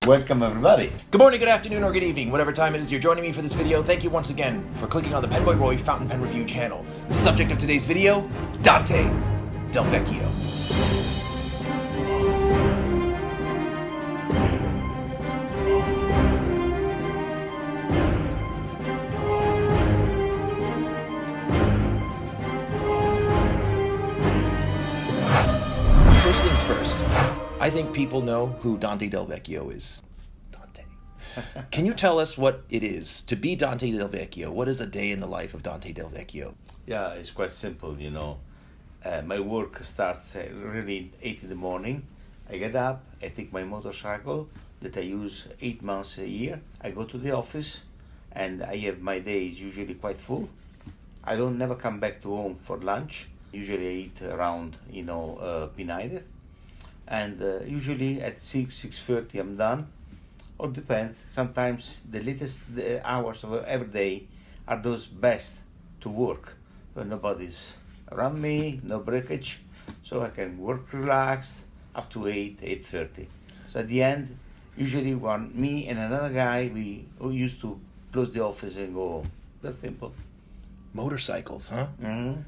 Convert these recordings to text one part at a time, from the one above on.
Welcome everybody. Good morning, good afternoon, or good evening, whatever time it is you're joining me for this video. Thank you once again for clicking on the PenBoyRoy Fountain Pen Review channel. The subject of today's video, Dante Del Vecchio. First things first, I think people know who Dante Del Vecchio is. Dante. Can you tell us what it is to be Dante Del Vecchio? What is a day in the life of Dante Del Vecchio? Yeah, it's quite simple, you know. My work starts really 8 in the morning. I get up, I take my motorcycle that I use 8 months a year. I go to the office and I have my days usually quite full. I don't never come back to home for lunch. Usually I eat around, Pineider. And usually at 6:30 I'm done. Or depends. Sometimes the latest hours of every day are those best to work. When nobody's around me, no breakage. So I can work relaxed up to 8:30. So at the end, usually me and another guy, we used to close the office and go home. That's simple. Motorcycles, huh? Mm-hmm.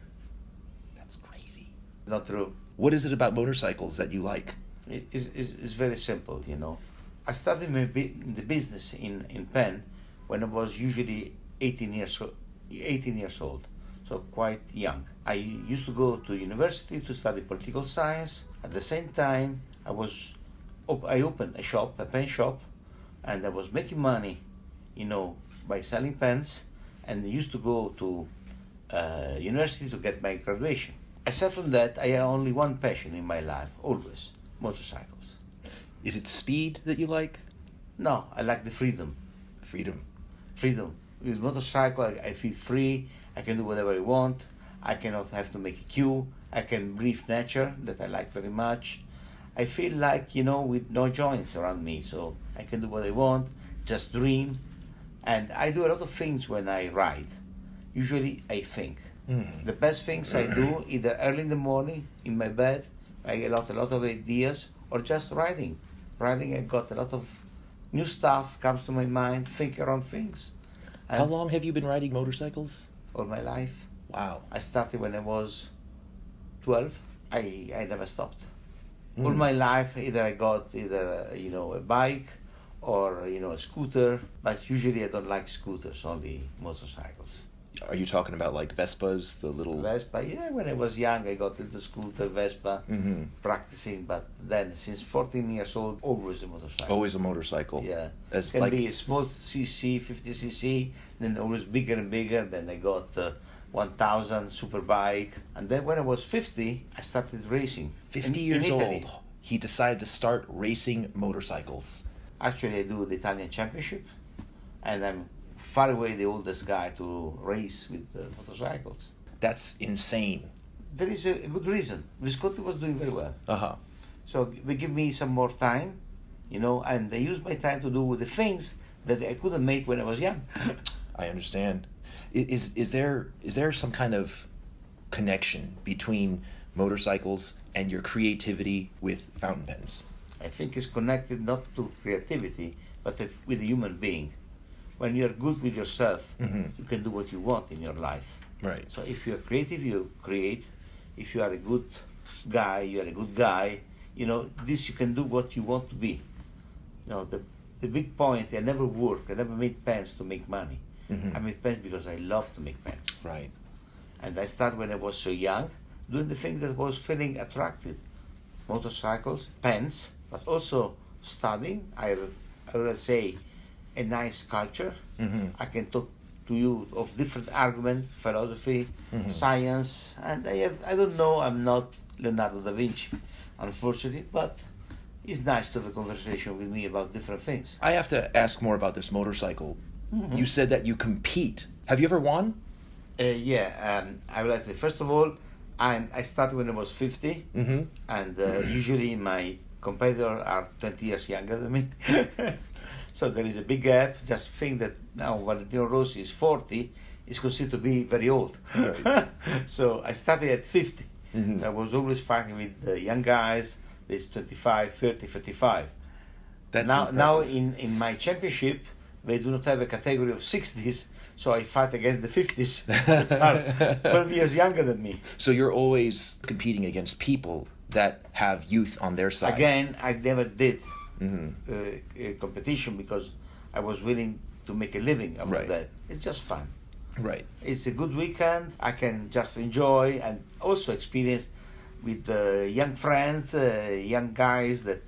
That's crazy. Not true. What is it about motorcycles that you like? It's very simple, you know. I started the business in Penn when I was usually 18 years old, so quite young. I used to go to university to study political science. At the same time, I opened a pen shop, and I was making money, by selling pens, and I used to go to university to get my graduation. Aside from that, I had only one passion in my life, always, motorcycles. Is it speed that you like? No, I like the freedom. Freedom. Freedom. With motorcycle, I feel free. I can do whatever I want. I cannot have to make a queue. I can breathe nature, that I like very much. I feel like, with no joints around me, so I can do what I want, just dream. And I do a lot of things when I ride. Usually I think. Mm. The best things I do, either early in the morning, in my bed, I get a lot of ideas, or just riding. Riding, I got a lot of new stuff comes to my mind, think around things. And How long have you been riding motorcycles? all my life. Wow. I started when I was 12. I never stopped. Mm. All my life, either I got a bike or a scooter. But usually I don't like scooters, only motorcycles. Are you talking about like Vespas, the little... Vespa, yeah. When I was young, I got a little scooter, Vespa, Mm-hmm. practicing. But then, since 14 years old, always a motorcycle. Always a motorcycle. Yeah, As can like... be a small cc, 50 cc, then always bigger and bigger. Then I got 1000 super bike, and then when I was 50, I started racing. 50 in years Italy. old, he decided to start racing motorcycles. Actually, I do the Italian Championship, and I'm far away the oldest guy to race with motorcycles. That's insane. There is a good reason. Visconti was doing very well. Uh-huh. So they give me some more time, and I use my time to do the things that I couldn't make when I was young. I understand. Is there some kind of connection between motorcycles and your creativity with fountain pens? I think it's connected not to creativity, but with a human being. When you're good with yourself, Mm-hmm. you can do what you want in your life. Right. So if you're creative, you create. If you are a good guy, you are a good guy. This you can do what you want to be. The big point, I never made pens to make money. Mm-hmm. I made pens because I love to make pens. Right. And I started when I was so young, doing the thing that was feeling attractive. Motorcycles, pens, but also studying. I will say a nice culture. Mm-hmm. I can talk to you of different argument, philosophy, Mm-hmm. science, and I don't know, I'm not Leonardo da Vinci, unfortunately, but it's nice to have a conversation with me about different things. I have to ask more about this motorcycle. Mm-hmm. You said that you compete. Have you ever won? I would like to say, first of all, I started when I was 50, Mm-hmm. and usually my competitors are 20 years younger than me. So there is a big gap. Just think that now Valentino Rossi is 40, is considered to be very old. Right. So I started at 50. Mm-hmm. I was always fighting with the young guys, this 25, 30, 35. That's now impressive. in my championship, they do not have a category of 60s, so I fight against the 50s that are 12 years younger than me. So you're always competing against people that have youth on their side. Again, I never did a competition because I was willing to make a living out Right. of that. It's just fun. Right. It's a good weekend. I can just enjoy and also experience with young friends, young guys that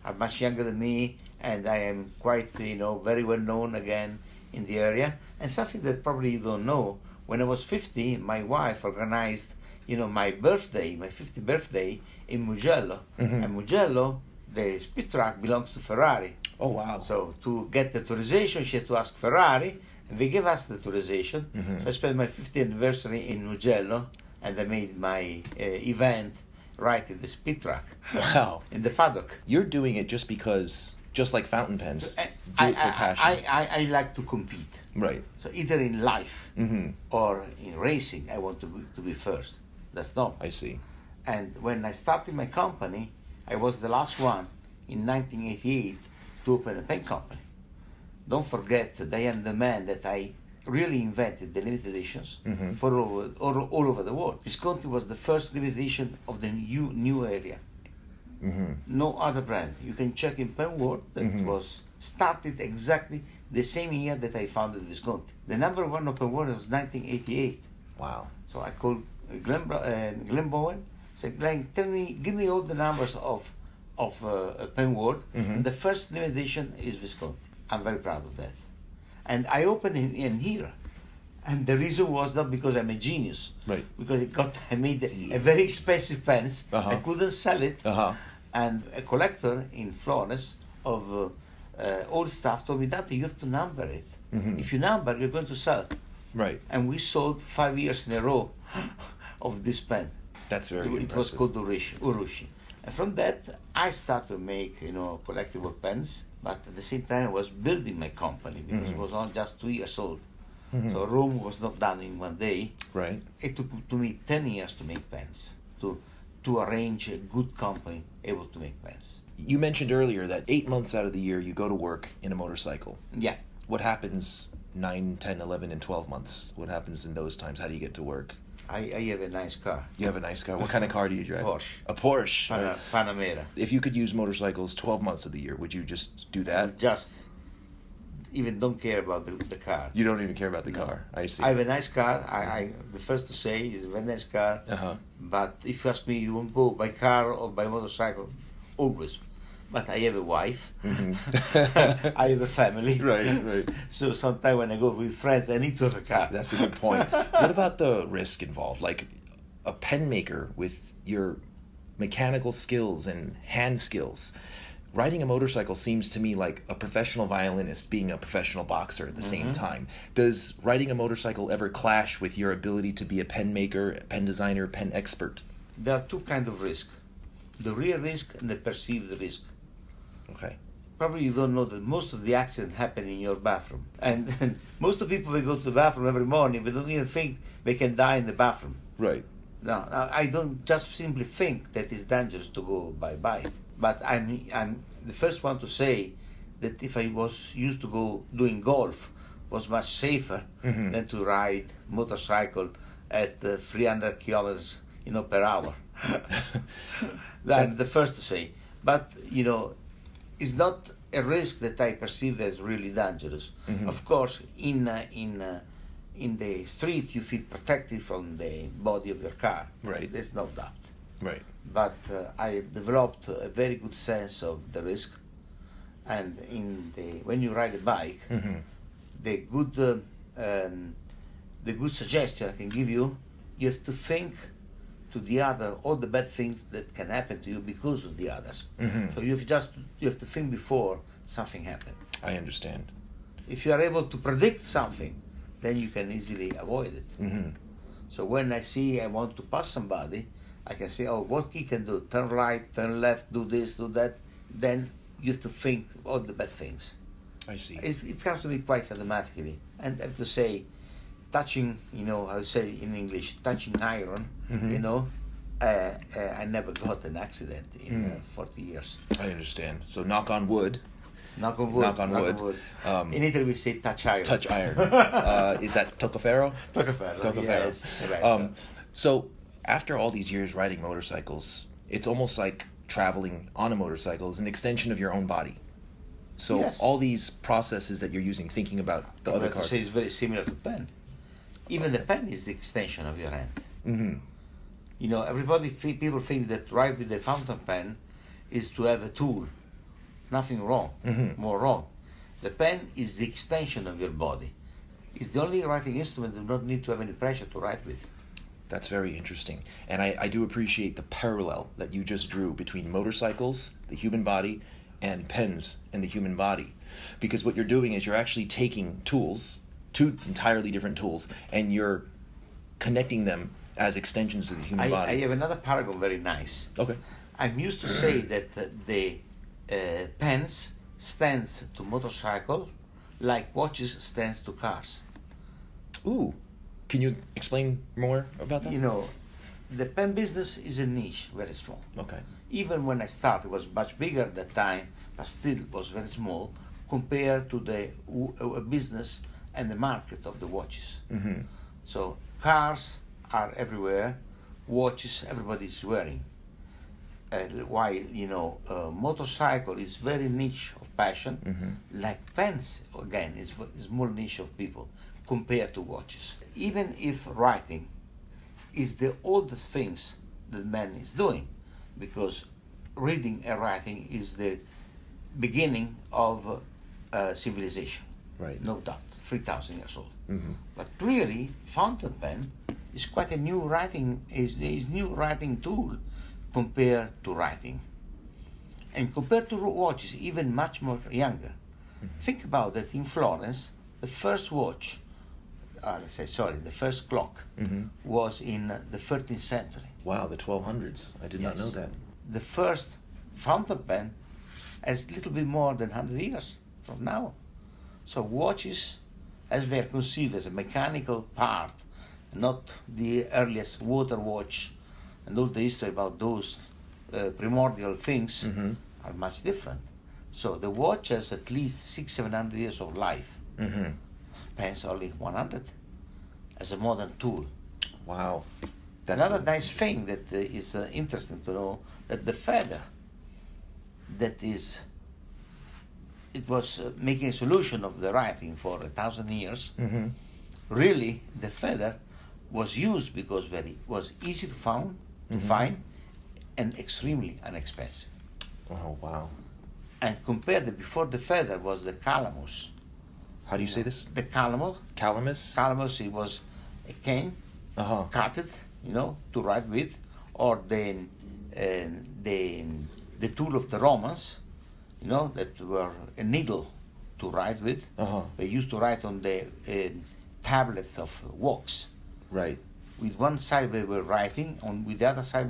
are much younger than me, and I am quite, very well known again in the area. And something that probably you don't know, when I was 50, my wife organized, my birthday, my 50th birthday in Mugello. And Mugello, the speed track belongs to Ferrari. Oh, wow. So to get the authorization, she had to ask Ferrari, and they gave us the authorization. So I spent my 50th anniversary in Mugello, and I made my event right in the speed track. Wow. In the paddock. You're doing it just because, just like fountain pens, do I, it for passion. I like to compete. Right. So either in life or in racing, I want to be first. That's not. I see. And when I started my company, I was the last one in 1988 to open a pen company. Don't forget that I am the man that I really invented the limited editions for all over the world. Visconti was the first limited edition of the new area. No other brand. You can check in Pen World that was started exactly the same year that I founded Visconti. The number one open world was 1988. Wow. So I called Glenn Bowen, said, Glenn, give me all the numbers of Pen World, and the first limited edition is Visconti. I'm very proud of that. And I opened in here. And the reason was not because I'm a genius, Right. because I made a very expensive pens. I couldn't sell it. And a collector in Florence of old stuff told me, Dante, you have to number it. If you number, you're going to sell. Right. And we sold 5 years in a row of this pen. That's very It impressive. was called Urushi. And from that, I started to make, collectible pens. But at the same time, I was building my company because it was only just 2 years old. So Rome was not done in one day. Right. It took to me 10 years to make pens, to arrange a good company able to make pens. You mentioned earlier that 8 months out of the year you go to work in a motorcycle. Yeah. What happens 9, 10, 11, and 12 months? What happens in those times? How do you get to work? I have a nice car. You have a nice car. What kind of car do you drive? Porsche. A Porsche. Panamera. If you could use motorcycles 12 months of the year, would you just do that? Just even don't care about the car. You don't even care about the car. I see. I have a nice car. I the first to say is a very nice car. But if you ask me, you won't go by car or by motorcycle, always. But I have a wife. I have a family. Right. So sometimes when I go with friends, I need to have a car. That's a good point. What about the risk involved? Like a pen maker with your mechanical skills and hand skills. Riding a motorcycle seems to me like a professional violinist being a professional boxer at the same time. Does riding a motorcycle ever clash with your ability to be a pen maker, a pen designer, pen expert? There are two kinds of risk. The real risk and the perceived risk. Okay. Probably you don't know that most of the accidents happen in your bathroom. And most of the people, they go to the bathroom every morning, they don't even think they can die in the bathroom. Right. No, I don't just simply think that it's dangerous to go by bike. But I'm the first one to say that if I was used to go doing golf, was much safer than to ride motorcycle at 300 kilometers, per hour. I'm the first to say. But, it's not a risk that I perceive as really dangerous. Of course, in the street, you feel protected from the body of your car. Right. There's no doubt. Right. But I've developed a very good sense of the risk, and when you ride a bike, the good suggestion I can give you, you have to think to the other all the bad things that can happen to you because of the others. So you have to think before something happens. I understand. If you are able to predict something, then you can easily avoid it. So when I want to pass somebody, I can say, oh, what he can do? Turn right, turn left, do this, do that. Then you have to think all the bad things. I see. It comes to me quite automatically. And I have to say, touching, I would say in English, touching iron, I never got an accident in 40 years. I understand. So knock on wood. Knock on wood. Knock on wood. In Italy, we say touch iron. Touch iron. Is that toccaferro? Toccaferro. Toccaferro. Yes. Right. So after all these years riding motorcycles, it's almost like traveling on a motorcycle is an extension of your own body. So Yes. all these processes that you're using, thinking about the other To cars. say it's very similar to pen. Even the pen is the extension of your hands. Mm-hmm. You know, people think that write with the fountain pen is to have a tool. Nothing wrong. Mm-hmm. More wrong. The pen is the extension of your body. It's the only writing instrument that do not need to have any pressure to write with. That's very interesting. And I do appreciate the parallel that you just drew between motorcycles, the human body, and pens and the human body. Because what you're doing is you're actually taking tools, two entirely different tools, and you're connecting them as extensions of the human body. I have another paragraph very nice. Okay. I'm used to say that the pens stands to motorcycle like watches stands to cars. Ooh. Can you explain more about that? You know, the pen business is a niche, very small. Okay. Even when I started, it was much bigger at that time, but still was very small compared to the business and the market of the watches. Mm-hmm. So cars are everywhere, watches everybody's wearing. While, you know, motorcycle is very niche of passion, Mm-hmm. like pens, again, is small niche of people compared to watches. Even if writing is the oldest things that man is doing, because reading and writing is the beginning of civilization, Right. no doubt, 3,000 years old. Mm-hmm. But really, fountain pen is quite a new writing, is new writing tool compared to writing. And compared to watches, even much more younger. Mm-hmm. Think about that in Florence, the first watch, the first clock Mm-hmm. was in the 13th century. Wow, the 1200s. I did not Yes. know that. The first fountain pen has a little bit more than 100 years from now. So watches, as they are conceived as a mechanical part, not the earliest water watch, and all the history about those primordial things Mm-hmm. are much different. So the watch has at least 600-700 years of life. Mm-hmm. Pen's only 100 as a modern tool. Wow. That's Another nice thing that is interesting to know, that the feather that is, it was making a solution of the writing for 1,000 years. Mm-hmm. Really, the feather was used because was easy to find and extremely inexpensive. Oh, wow. And compared to before the feather was the calamus. How do you say this? The calamus. Calamus? Calamus, it was a cane Uh-huh. cut it, you know, to write with, or the tool of the Romans, you know, that were a needle to write with. Uh-huh. They used to write on the tablets of wax. Right. With one side they were writing, with the other side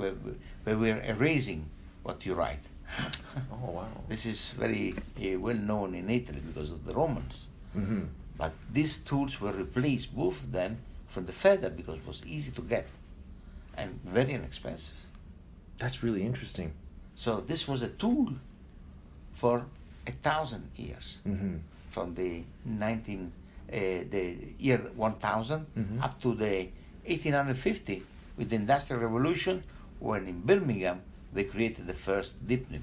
they were erasing what you write. Oh, wow. This is very well known in Italy because of the Romans. Mm-hmm. But these tools were replaced, both of them, from the feather because it was easy to get and very inexpensive. That's really interesting. So this was a tool for 1,000 years, Mm-hmm. from the year 1000 Mhm. up to the 1850 with the Industrial Revolution, when in Birmingham they created the first dip nib.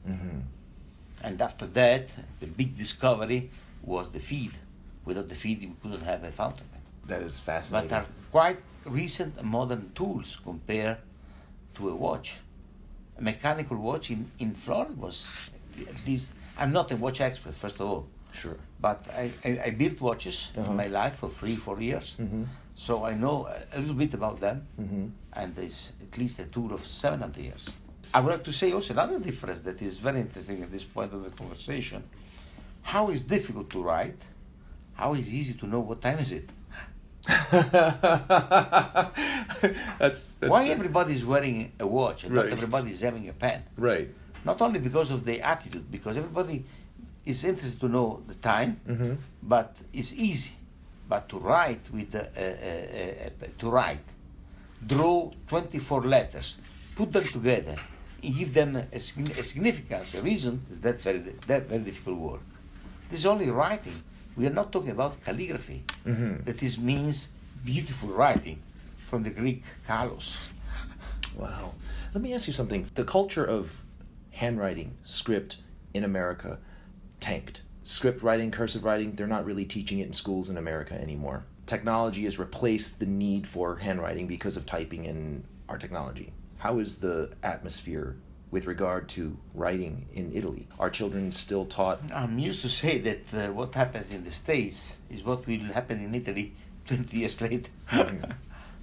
Mm-hmm. And after that, the big discovery was the feed. Without the feed, you couldn't have a fountain pen. That is But fascinating. are quite recent and modern tools compared to a watch. A mechanical watch in Florida was, at least, I'm not a watch expert, first of all, Sure. but I built watches Uh-huh. in my life for 3-4 years, Mm-hmm. so I know a little bit about them, Mm-hmm. and it's at least a tool of 700 years. I would like to say also another difference that is very interesting at this point of the conversation. How is difficult to write? How is easy to know what time is it? that's Why everybody is wearing a watch and Right. not everybody is having a pen? right. Not only because of the attitude, because everybody is interested to know the time, Mm-hmm. but it's easy. But to write draw 24 letters, put them together give them a significance, a reason, is that very difficult work. This is only writing. We are not talking about calligraphy. That is means beautiful writing, from the Greek kalos. Wow. Let me ask you something. The culture of handwriting, script in America tanked. Script writing, cursive writing, they're not really teaching it in schools in America anymore. Technology has replaced the need for handwriting because of typing and our technology. How is the atmosphere with regard to writing in Italy? Are children still taught? I'm used to say that what happens in the States is what will happen in Italy 20 years later.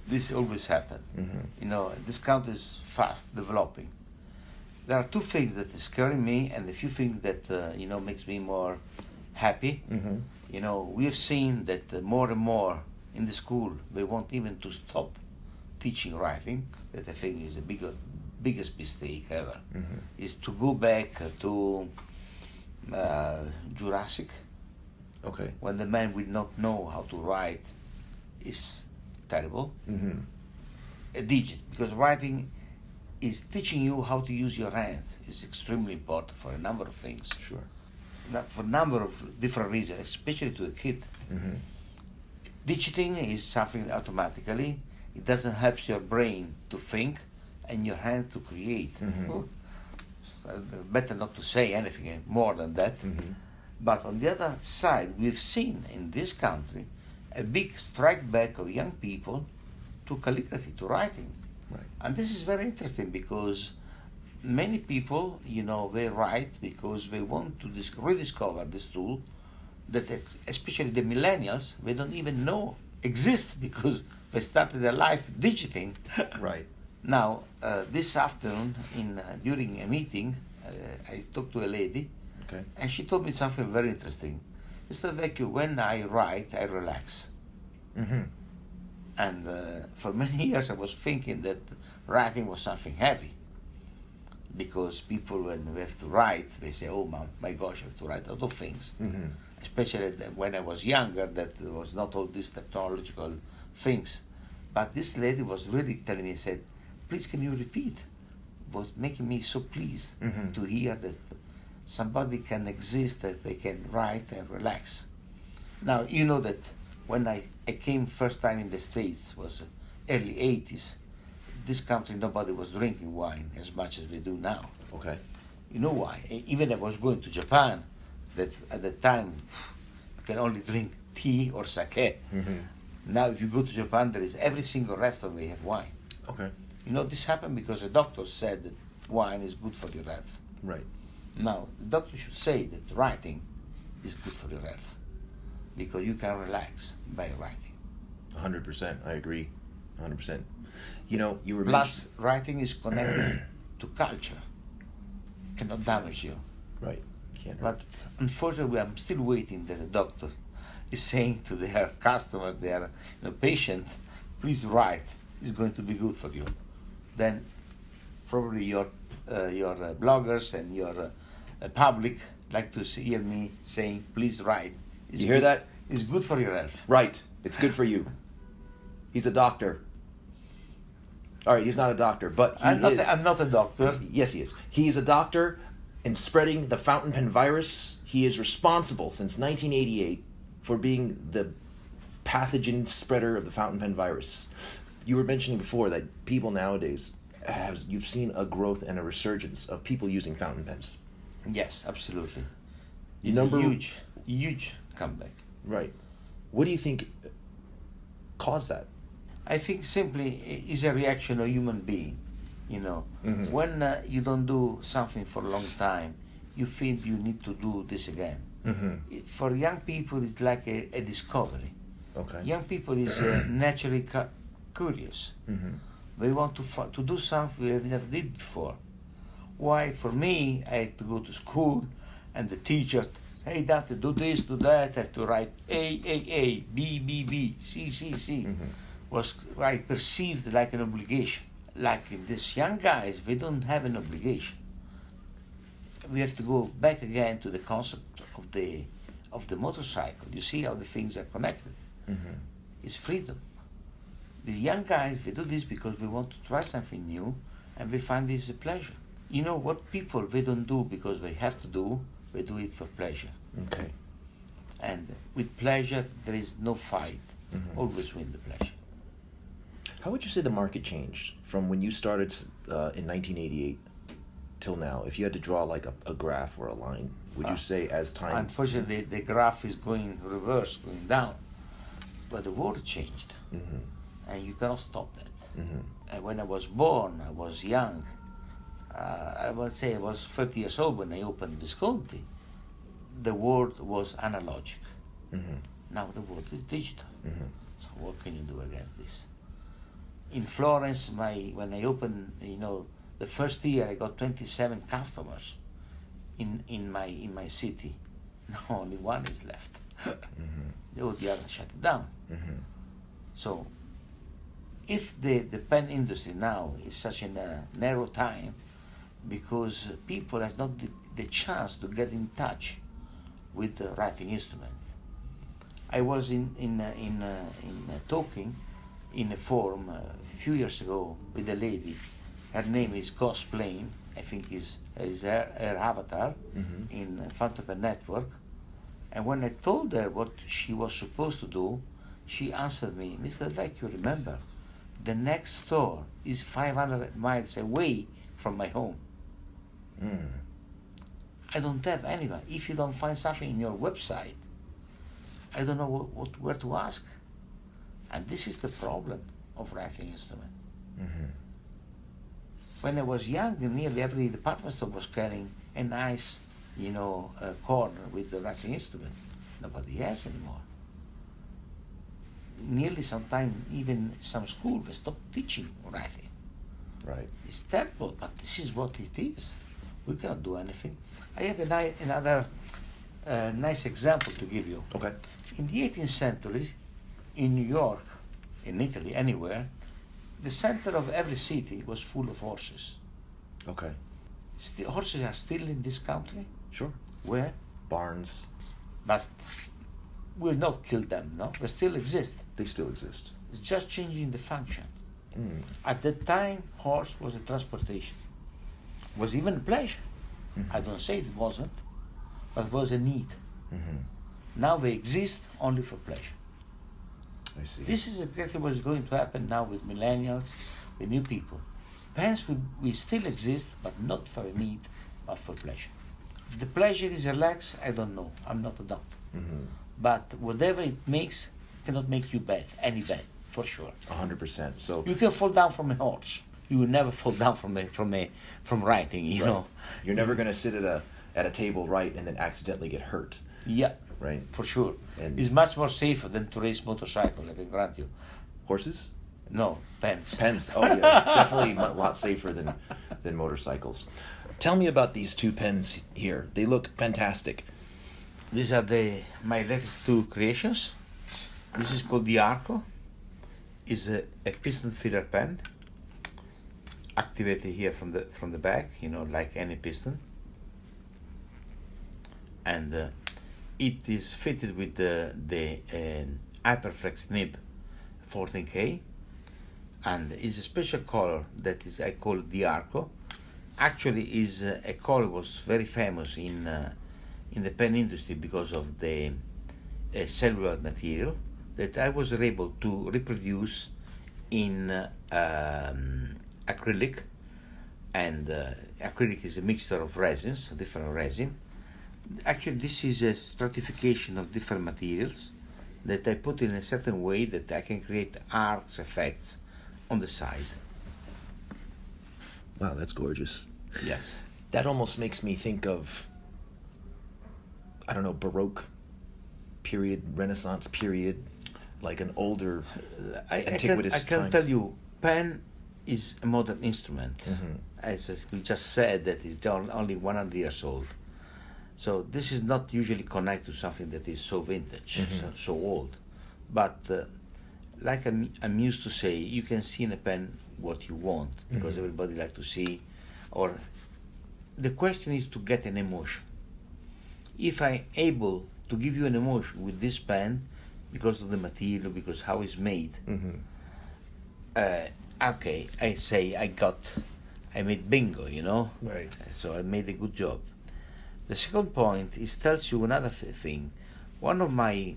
This always happens. You know, this country is fast developing. There are two things that is scaring me, and a few things that makes me more happy. You know, we have seen that more and more in the school they want even to stop teaching writing. That I think is the biggest mistake ever. Is to go back to Jurassic. Okay. When the man will not know how to write is terrible. A digit, because writing is teaching you how to use your hands. It's extremely important for a number of things. Sure. For a number of different reasons, especially to a kid. Digiting is something automatically. It doesn't help your brain to think and your hands to create. Better not to say anything more than that. But on the other side, we've seen in this country a big strike back of young people to calligraphy, to writing. Right. And this is very interesting because many people, they write because they want to rediscover this tool that, especially the millennials, they don't even know exists because they started their life digiting. Right. Now, this afternoon, during a meeting, I talked to a lady, Okay. and she told me something very interesting. Mr. Vecchio, when I write, I relax. And for many years, I was thinking that writing was something heavy. Because people, when they have to write, they say, oh my gosh, I have to write a lot of things. Especially when I was younger, that there was not all these technological things. But this lady was really telling me, said, please can you repeat? Was making me so pleased to hear that somebody can exist, that they can write and relax. Now, you know that when I came first time in the States, was early 80s, this country nobody was drinking wine as much as we do now. Okay. You know why? Even I was going to Japan, that at the time you can only drink tea or sake. Now if you go to Japan, there is every single restaurant they have wine. Okay. You know, this happened because a doctor said that wine is good for your health. Right. Now, the doctor should say that writing is good for your health because you can relax by writing. 100%. I agree. 100%. You were Plus, writing is connected to culture. Cannot damage you. Right. Can't. But unfortunately, I'm still waiting that the doctor is saying to their customer, their patient, please write. It's going to be good for you. Then probably your bloggers and your public like to hear me saying, please write. You hear that? It's good for your health. Right. It's good for you. He's a doctor. All right, he's not a doctor, but I'm not a doctor. Yes, he is. He is a doctor in spreading the fountain pen virus. He is responsible since 1988 for being the pathogen spreader of the fountain pen virus. You were mentioning before that people nowadays, you've seen a growth and a resurgence of people using fountain pens. Yes, absolutely. It's a huge comeback. Right. What do you think caused that? I think simply is a reaction of human being. When you don't do something for a long time, you feel you need to do this again. For young people, it's like a discovery. Okay. Young people is naturally curious. They want to do something they have never did before. Why? For me, I had to go to school, and the teacher, hey Dante, do this, do that. I have to write A, B, B, B, C, C, C. Was I perceived like an obligation. Like in these young guys, they don't have an obligation. We have to go back again to the concept of the motorcycle. You see how the things are connected. It's freedom. The young guys, they do this because they want to try something new, and they find this a pleasure. You know what people, they don't do because they have to do, they do it for pleasure. Okay. And with pleasure, there is no fight. Always win the pleasure. How would you say the market changed from when you started in 1988 till now? If you had to draw like a graph or a line, would you say as time... Unfortunately, the graph is going reverse, going down. But the world changed. And you cannot stop that. And when I was born, I was young. I would say I was 30 years old when I opened Visconti. The world was analogic. Now the world is digital. So what can you do against this? In Florence, when I opened, the first year I got 27 customers in my city. Now only one is left. All the others shut it down. So if the pen industry now is such a narrow time, because people has not the chance to get in touch with the writing instruments. I was in talking in a forum a few years ago with a lady. Her name is Ghost Plane. I think is her avatar in front of a network. And when I told her what she was supposed to do, she answered me, Mr. Del Vecchio, remember, the next store is 500 miles away from my home. I don't have anyone. If you don't find something in your website, I don't know where to ask. And this is the problem of writing instrument. When I was young, nearly every department store was carrying a nice, corner with the writing instrument. Nobody has anymore. Nearly sometimes, even some school, they stopped teaching writing. Right. It's terrible, but this is what it is. We cannot do anything. I have another nice example to give you. Okay. In the 18th century, in New York, in Italy, anywhere, the center of every city was full of horses. Okay. Horses are still in this country? Sure. Where? Barns. But we'll not kill them, no? They still exist. They still exist. It's just changing the function. At that time, horse was a transportation. Was even a pleasure. I don't say it wasn't, but it was a need. Now they exist only for pleasure. I see. This is exactly what is going to happen now with millennials, with new people. Pens will still exist, but not for a need, but for pleasure. If the pleasure is relaxed, I don't know. I'm not a doctor. But whatever it makes, cannot make you bad, any bad, for sure. 100%. So you can fall down from a horse. You will never fall down from writing. You know. You're never going to sit at a table write and then accidentally get hurt. Yeah. Right. For sure. And it's much more safer than to race motorcycle. I can grant you. Horses? No, pens. Pens. Oh yeah, definitely a lot safer than motorcycles. Tell me about these two pens here. They look fantastic. These are my latest two creations. This is called the Arco. It's a piston filler pen, activated here from the back, like any piston. And it is fitted with the Hyperflex nib 14K, and is a special color that is I call the Arco. Actually, is a color was very famous in the pen industry because of the celluloid material that I was able to reproduce in acrylic, and acrylic is a mixture of resins, different resin. Actually, this is a stratification of different materials that I put in a certain way that I can create arcs effects on the side. Wow, that's gorgeous. Yes. That almost makes me think of, I don't know, Baroque period, Renaissance period, like an older, antiquitous I can time. tell you, pen is a modern instrument. As we just said, that is only 100 years old. So this is not usually connected to something that is so vintage, so old. But like I'm used to say, you can see in a pen what you want, because everybody like to see. Or the question is to get an emotion. If I'm able to give you an emotion with this pen, because of the material, because how it's made, okay, I say I got I made bingo, Right. So I made a good job. The second point is tells you another thing. One of my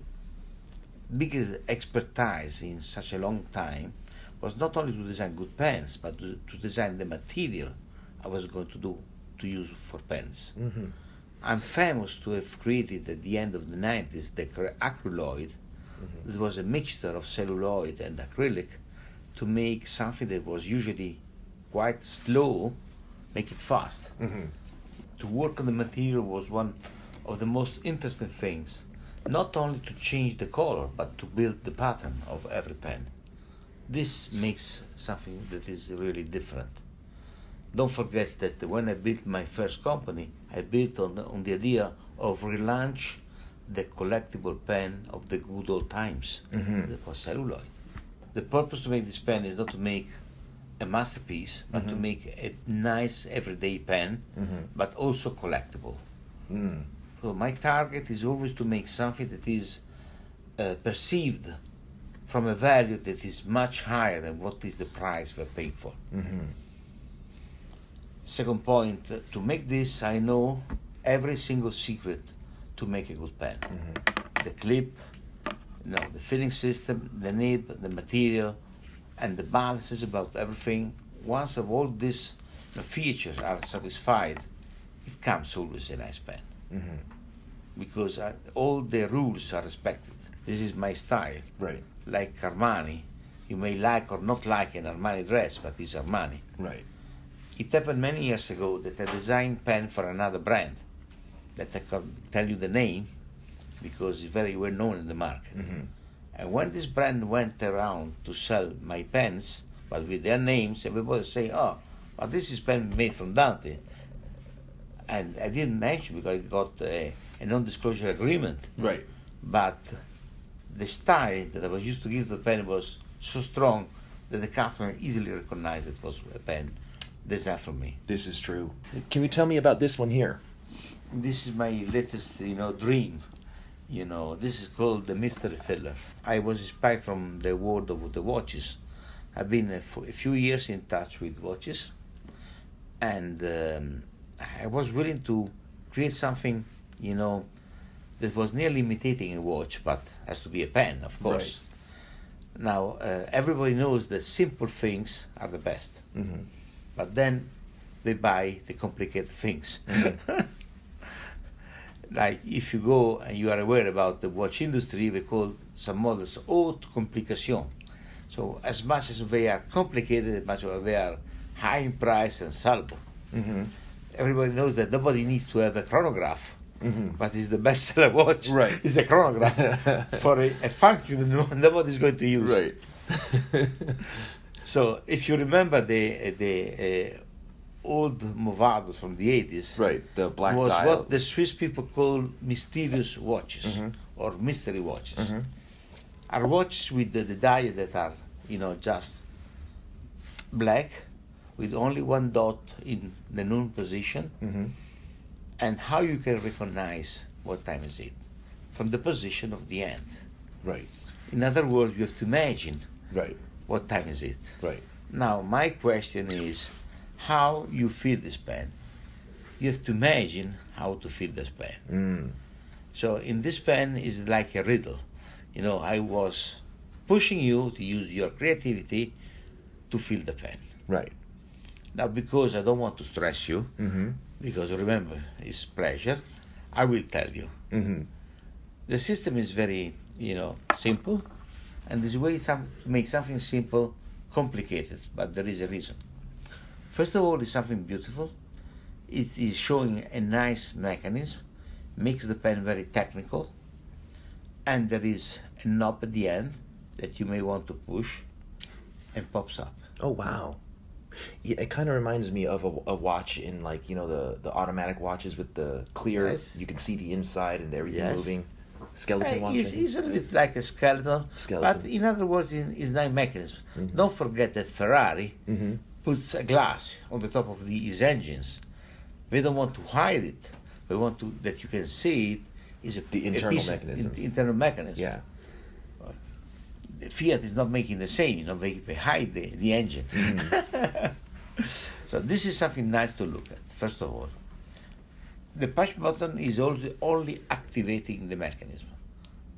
biggest expertise in such a long time was not only to design good pens, but to design the material I was going to use for pens. Mm-hmm. I'm famous to have created at the end of the 90s the acryloid. Mm-hmm. It was a mixture of celluloid and acrylic to make something that was usually quite slow, make it fast. Mm-hmm. To work on the material was one of the most interesting things, not only to change the color, but to build the pattern of every pen. This makes something that is really different. Don't forget that when I built my first company, I built on the idea of relaunch the collectible pen of the good old times, that was celluloid. The purpose to make this pen is not to make a masterpiece, but to make a nice everyday pen, but also collectible. So my target is always to make something that is perceived from a value that is much higher than what is the price we're paying for. Second point, to make this, I know every single secret to make a good pen. The clip, the filling system, the nib, the material, and the balances about everything. Once of all these features are satisfied, it comes always a nice pen. Because all the rules are respected. This is my style. Right. Like Armani, you may like or not like an Armani dress, but it's Armani. Right. It happened many years ago that I designed pen for another brand that I can tell you the name because it's very well known in the market. And when this brand went around to sell my pens, but with their names, everybody say, "Oh, but this is pen made from Dante." And I didn't mention because I got a non-disclosure agreement. Right. But the style that I was used to give the pen was so strong that the customer easily recognized it was a pen designed for me. This is true. Can you tell me about this one here? This is my latest, dream. This is called the mystery filler. I was inspired from the world of the watches. I've been a few years in touch with watches, and I was willing to create something, that was nearly imitating a watch, but has to be a pen, of course. Right. Now, everybody knows that simple things are the best, but then they buy the complicated things. Like if you go and you are aware about the watch industry, we call some models haute complication. So as much as they are complicated, as much as they are high in price and sellable. Everybody knows that nobody needs to have a chronograph, but it's the bestseller watch. Right. It's a chronograph for a function that nobody's going to use. Right. So if you remember the old Movados from the 80s, Right, the black was dial. what the Swiss people call mysterious watches or mystery watches. Are watches with the dial that are, just black with only one dot in the noon position, and how you can recognize what time is it from the position of the hand. Right. In other words, you have to imagine Right. what time is it. Right. Now, my question is how you feel this pen. You have to imagine how to feel this pen. So in this pen is like a riddle. I was pushing you to use your creativity to feel the pen. Right. Now, because I don't want to stress you, because remember, it's pleasure, I will tell you. The system is very, simple, and this way to make something simple complicated, but there is a reason. First of all, it's something beautiful. It is showing a nice mechanism, makes the pen very technical, and there is a knob at the end that you may want to push and pops up. Oh, wow. Yeah, it kind of reminds me of a watch in the automatic watches with the clear, Yes. you can see the inside and everything Yes. moving. Skeleton watch. It's a little bit like a skeleton, but in other words, it's nice mechanism. Don't forget that Ferrari puts a glass on the top of these engines. They don't want to hide it. They want that you can see it. Is The internal mechanisms. Internal mechanism. Yeah. Fiat is not making the same. They hide the engine. So this is something nice to look at, first of all. The push button is also only activating the mechanism.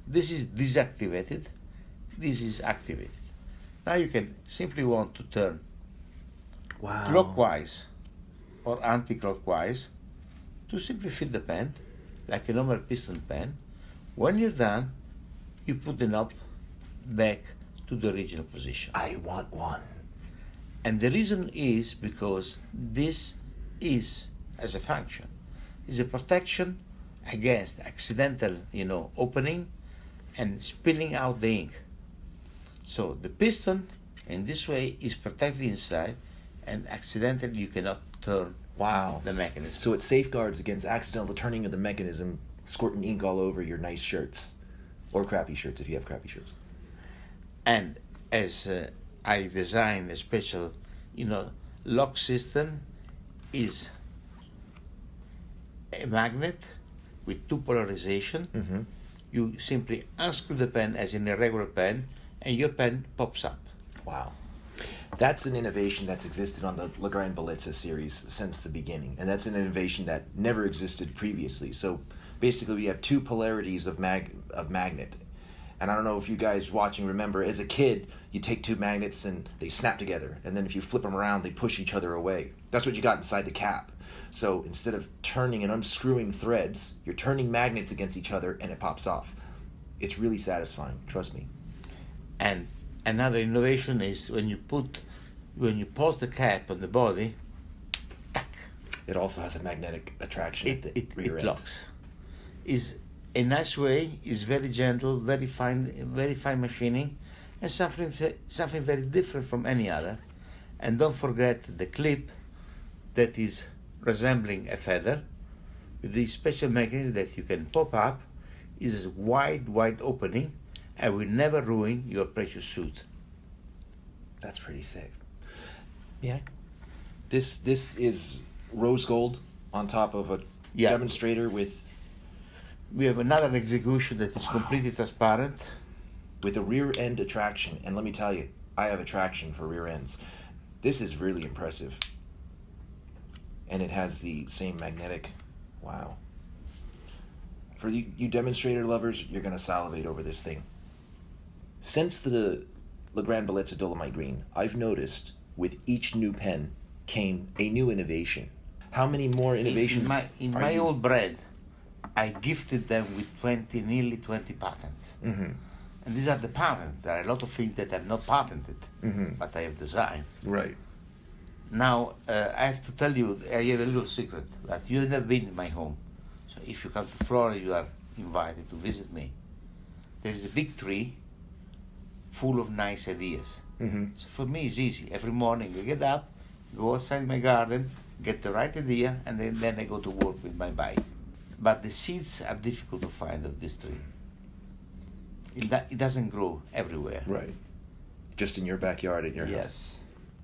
This is deactivated, this is activated. Now you can simply want to turn Wow. clockwise or anti-clockwise to simply fit the pen, like a normal piston pen. When you're done, you put the knob back to the original position. I want one. And the reason is because this is, as a function, is a protection against accidental, opening and spilling out the ink. So the piston, in this way, is protected inside, and accidentally you cannot turn Wow. the mechanism. So it safeguards against accidental turning of the mechanism, squirting ink all over your nice shirts. Or crappy shirts if you have crappy shirts. And as I designed a special, lock system, is a magnet with two polarization. Mm-hmm. You simply unscrew the pen as in a regular pen, and your pen pops up. Wow. That's an innovation that's existed on the Legrand Bellezza series since the beginning. And that's an innovation that never existed previously. So basically we have two polarities of magnet. And I don't know if you guys watching remember, as a kid, you take two magnets and they snap together. And then if you flip them around, they push each other away. That's what you got inside the cap. So instead of turning and unscrewing threads, you're turning magnets against each other and it pops off. It's really satisfying, trust me. And another innovation is when you pose the cap on the body, tack, It also has a magnetic attraction at the rear it end. locks. Is a nice way, is very gentle, very fine machining, and something very different from any other. And don't forget the clip that is resembling a feather, with this special mechanism that you can pop up, is a wide opening, and will never ruin your precious suit. That's pretty sick. Yeah. This is rose gold on top of a Yeah. demonstrator with We have another execution that is completely transparent. a rear end attraction. And let me tell you, I have attraction for rear ends. This is really impressive. And it has the same magnetic. Wow. For you demonstrator lovers, you're going to salivate over this thing. Since the Legrand Bellezza Dolomite Green, I've noticed with each new pen came a new innovation. How many more innovations In are my you- old bread, I gifted them with nearly 20 patents. Mhm. And these are the patents. There are a lot of things that I've not patented, Mhm. but I have designed. Right. Now, I have to tell you, I have a little secret, that you've never been in my home. So if you come to Florida, you are invited to visit me. There's a big tree full of nice ideas. Mhm. So for me, it's easy. Every morning I get up, go outside my garden, get the right idea, and then I go to work with my bike. But the seeds are difficult to find of this tree. It doesn't grow everywhere. Right. Just in your backyard at your house. Yes.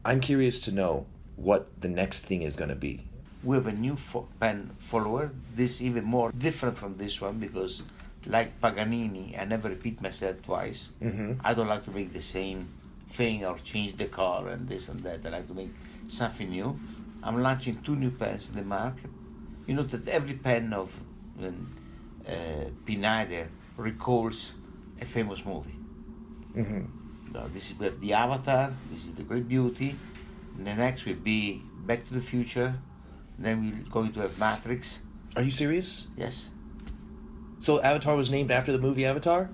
I'm curious to know what the next thing is going to be. We have a new pen follower. This even more different from this one because, like Paganini, I never repeat myself twice. Mhm. I don't like to make the same thing or change the color and this and that. I like to make something new. I'm launching two new pens in the market. You know that every pen of Pineider recalls a famous movie. Mhm. Now, we have the Avatar. This is the Great Beauty. And the next will be Back to the Future. Then we're going to have Matrix. Are you serious? Yes. So Avatar was named after the movie Avatar?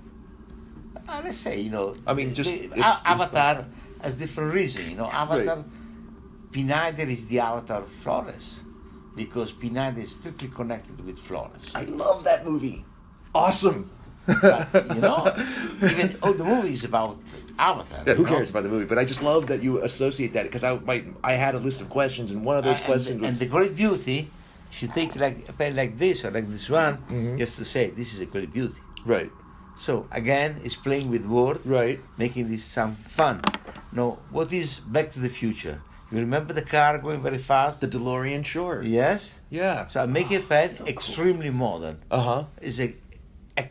Let's say, I mean, just- the it's Avatar has different reason. Avatar, Pineider is the Avatar of Flores because Pineider is strictly connected with Flores. I love that movie. Awesome. But, even the movie is about Avatar. Yeah, who you know? cares about the movie? But I just love that you associate that because I had a list of questions and one of those questions was And the Great Beauty, if you take like a pen like this or like this one, you have to say this is a Great Beauty. right. So again, it's playing with words, Right. making this sound fun. Now, what is Back to the Future? You remember the car going very fast? The DeLorean, sure. Yes. Yeah. So I make a pen so extremely modern. Uh-huh. It's a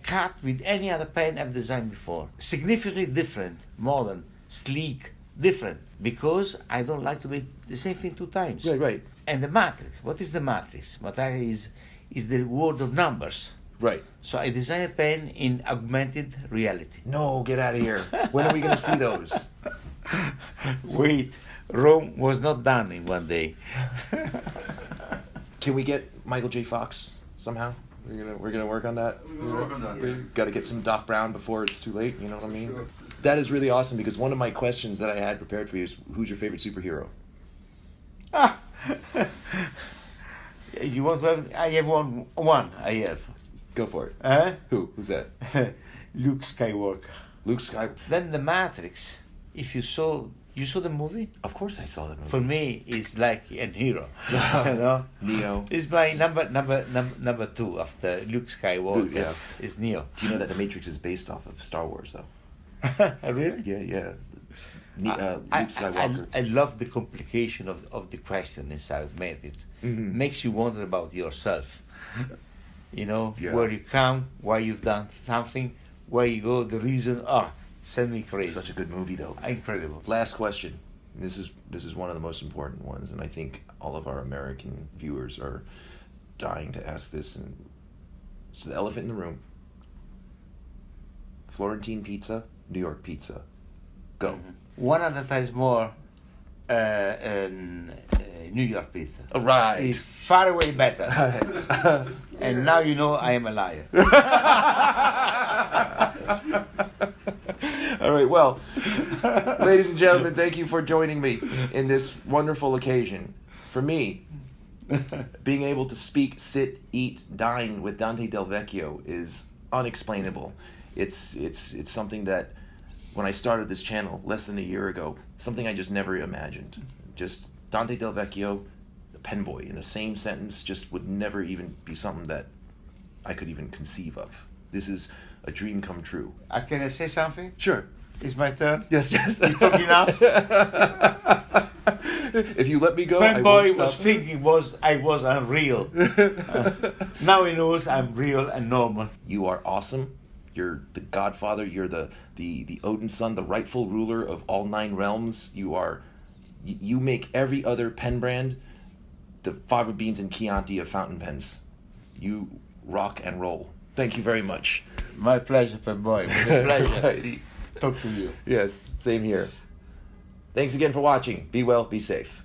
cut with any other pen I've designed before. Significantly different, modern, sleek, different because I don't like to make the same thing 2 times. Right. And the matrix. What is the matrix? Matrix is the word of numbers. Right. So I designed a pen in augmented reality. No, get out of here. When are we going to see those? Wait, Rome was not done in one day. Can we get Michael J. Fox somehow? We're gonna work on that. We're gonna work on that, yes. Got to get some Doc Brown before it's too late. You know what I mean? Sure. That is really awesome because one of my questions that I had prepared for you is, who's your favorite superhero? Ah. You want to have? I have one. I have. Go for it. Huh? Who's that? Luke Skywalker. Luke Skywalker. Then the Matrix. If you saw the movie. Of course, I saw that movie. For me, it's like a hero. You know, Neo. It's my number 2 after Luke Skywalker. Yeah. Is Neo. Do you know that The Matrix is based off of Star Wars, though? Really? Yeah. Luke Skywalker. I love the complication of the question inside Matrix. Mm-hmm. Makes you wonder about yourself. You know, Yeah. where you come, why you've done something, where you go, the reason. Send me crazy. Such a good movie, though. Incredible. Last question. This is one of the most important ones, and I think all of our American viewers are dying to ask this. And it's the elephant in the room. Florentine pizza, New York pizza. Go. Mm-hmm. 100 times more New York pizza. Right. It's far away better. And now you know I am a liar. All right, well, ladies and gentlemen, thank you for joining me in this wonderful occasion. For me, being able to speak, sit, eat, dine with Dante Del Vecchio is unexplainable. It's something that, when I started this channel less than a year ago, something I just never imagined. Just Dante Del Vecchio, the pen boy, in the same sentence, just would never even be something that I could even conceive of. This is a dream come true. Can I say something? Sure. It's my turn. Yes. You talk enough. If you let me go, Pen I boy won't stop. was thinking I was unreal. Now he knows I'm real and normal. You are awesome. You're the godfather. You're the Odin son, the rightful ruler of all 9 realms. You make every other pen brand the Fava Beans and Chianti of fountain pens. You rock and roll. Thank you very much. My pleasure, Pen boy. It was a pleasure. Right. Talk to you. Yes, same here. Thanks again for watching. Be well, be safe.